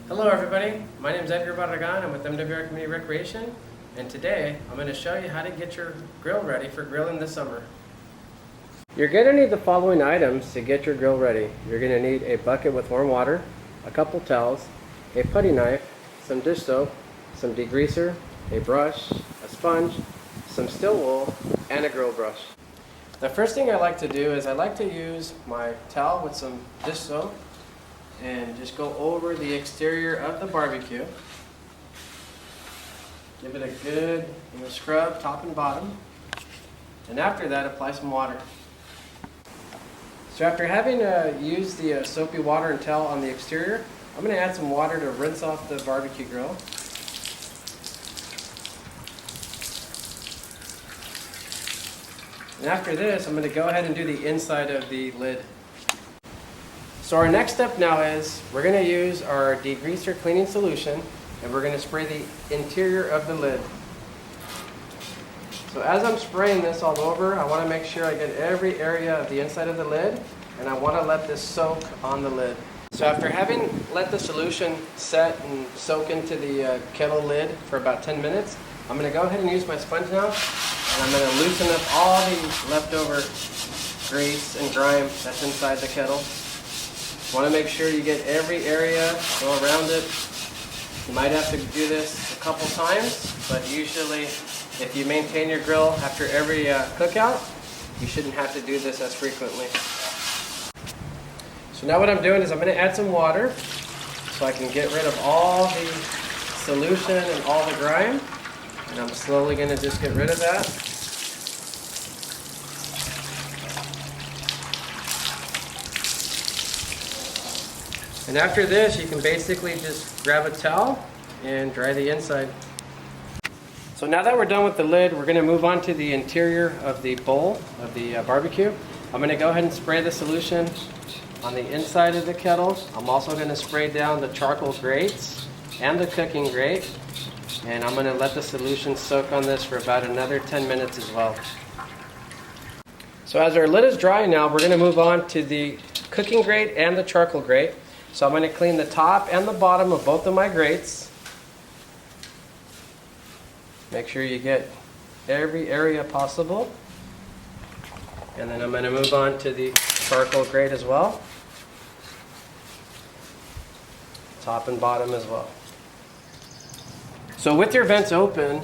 Hello everybody, my name is Edgar Barragan. I'm with MWR Community Recreation, and today I'm going to show you how to get your grill ready for grilling this summer. You're going to need the following items to get your grill ready. You're going to need a bucket with warm water, a couple towels, a putty knife, some dish soap, some degreaser, a brush, a sponge, some steel wool, and a grill brush. The first thing I like to do is I like to use my towel with some dish soap and just go over the exterior of the barbecue. Give it a good scrub top and bottom. And after that, apply some water. So after having used the soapy water and towel on the exterior, I'm going to add some water to rinse off the barbecue grill. And after this, I'm going to go ahead and do the inside of the lid. So our next step now is we're going to use our degreaser cleaning solution and we're going to spray the interior of the lid. So as I'm spraying this all over, I want to make sure I get every area of the inside of the lid, and I want to let this soak on the lid. So after having let the solution set and soak into the kettle lid for about 10 minutes, I'm going to go ahead and use my sponge now, and I'm going to loosen up all the leftover grease and grime that's inside the kettle. Want to make sure you get every area, go around it. You might have to do this a couple times, but usually if you maintain your grill after every cookout, you shouldn't have to do this as frequently. So now what I'm doing is I'm going to add some water so I can get rid of all the solution and all the grime. And I'm slowly going to just get rid of that. And after this, you can basically just grab a towel and dry the inside. So now that we're done with the lid, we're going to move on to the interior of the bowl of the barbecue. I'm going to go ahead and spray the solution on the inside of the kettle. I'm also going to spray down the charcoal grates and the cooking grate. And I'm going to let the solution soak on this for about another 10 minutes as well. So as our lid is dry now, we're going to move on to the cooking grate and the charcoal grate. So I'm going to clean the top and the bottom of both of my grates. Make sure you get every area possible. And then I'm going to move on to the charcoal grate as well. Top and bottom as well. So with your vents open,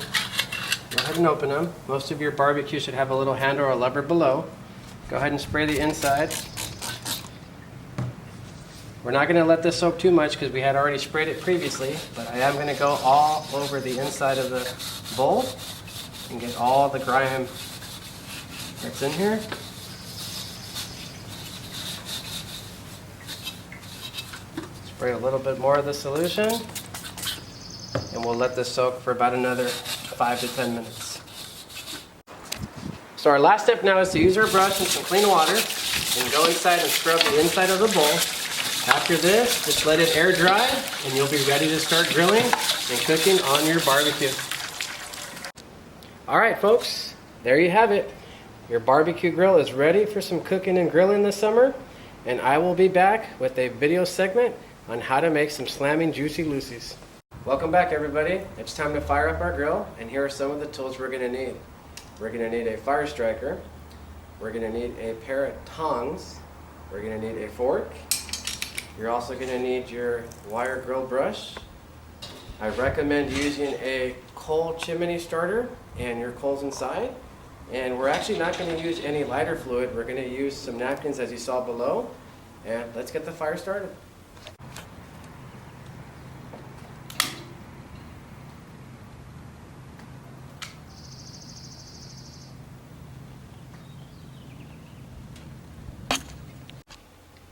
go ahead and open them. Most of your barbecue should have a little handle or a lever below. Go ahead and spray the inside. We're not going to let this soak too much because we had already sprayed it previously, but I am going to go all over the inside of the bowl and get all the grime that's in here. Spray a little bit more of the solution, and we'll let this soak for about another 5 to 10 minutes. So our last step now is to use our brush and some clean water and go inside and scrub the inside of the bowl. After this, just let it air dry and you'll be ready to start grilling and cooking on your barbecue. Alright folks, there you have it. Your barbecue grill is ready for some cooking and grilling this summer, and I will be back with a video segment on how to make some slamming juicy loosies. Welcome back everybody. It's time to fire up our grill, and here are some of the tools we're going to need. We're going to need a fire striker. We're going to need a pair of tongs. We're going to need a fork. You're also going to need your wire grill brush. I recommend using a coal chimney starter and your coals inside. And we're actually not going to use any lighter fluid. We're going to use some napkins as you saw below. And let's get the fire started.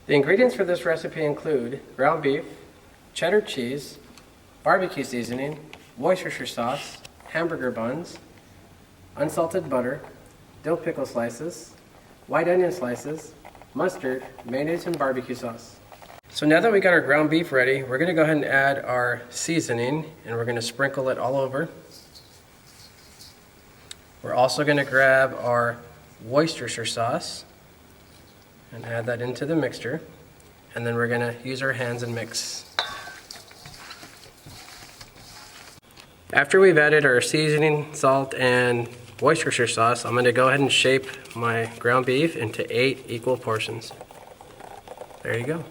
The ingredients for this recipe include ground beef, cheddar cheese, barbecue seasoning, Worcestershire sauce, hamburger buns, unsalted butter, dill pickle slices, white onion slices, mustard, mayonnaise, and barbecue sauce. So now that we got our ground beef ready, we're going to go ahead and add our seasoning, and we're going to sprinkle it all over. We're also going to grab our Worcestershire sauce and add that into the mixture, and then we're going to use our hands and mix. After we've added our seasoning, salt, and Worcestershire sauce, I'm going to go ahead and shape my ground beef into 8 equal portions. There you go.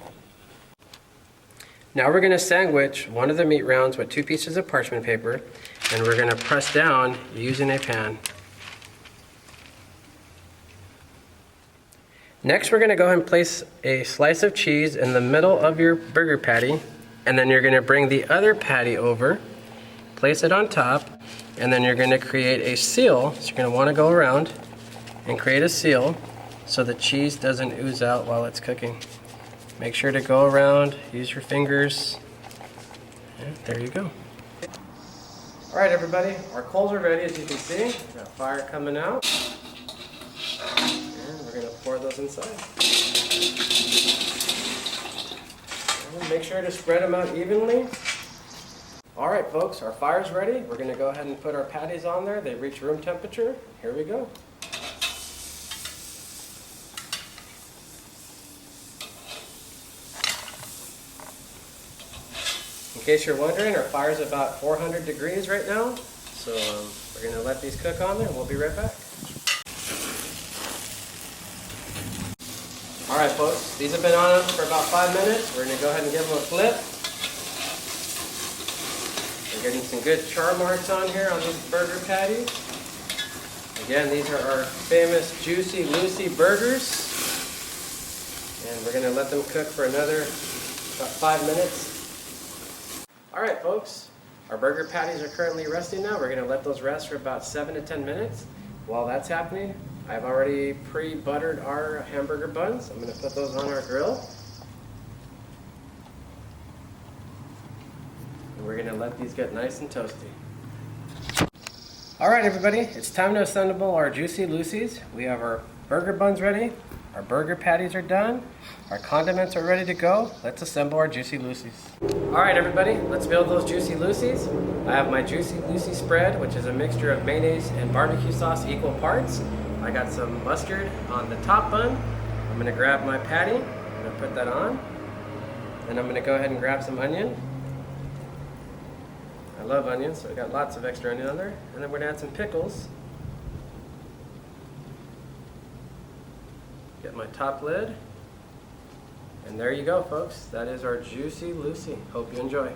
Now we're going to sandwich one of the meat rounds with 2 pieces of parchment paper, and we're going to press down using a pan. Next, we're going to go ahead and place a slice of cheese in the middle of your burger patty, and then you're going to bring the other patty over, place it on top, and then you're going to create a seal. So you're going to want to go around and create a seal so the cheese doesn't ooze out while it's cooking. Make sure to go around, use your fingers. Yeah, there you go. All right, everybody, our coals are ready, as you can see. Got fire coming out. And we're going to pour those inside. And make sure to spread them out evenly. All right, folks, our fire's ready. We're going to go ahead and put our patties on there. They reach room temperature. Here we go. In case you're wondering, our fire's about 400 degrees right now. So we're going to let these cook on there and we'll be right back. All right, folks, these have been on for about 5 minutes. We're going to go ahead and give them a flip. We're getting some good char marks on here on these burger patties. Again, these are our famous Juicy Lucy burgers. And we're going to let them cook for another about 5 minutes. All right, folks, our burger patties are currently resting now. We're going to let those rest for about 7 to 10 minutes. While that's happening, I've already pre-buttered our hamburger buns. I'm going to put those on our grill. And we're going to let these get nice and toasty. All right, everybody, it's time to assemble our Juicy Lucy's. We have our burger buns ready. Our burger patties are done. Our condiments are ready to go. Let's assemble our Juicy Lucy's. All right, everybody, let's build those Juicy Lucy's. I have my Juicy Lucy spread, which is a mixture of mayonnaise and barbecue sauce equal parts. I got some mustard on the top bun. I'm gonna grab my patty. I'm gonna put that on. Then I'm gonna go ahead and grab some onion. I love onions, so I got lots of extra onion on there. And then we're gonna add some pickles. Get my top lid. And there you go, folks. That is our Juicy Lucy. Hope you enjoy.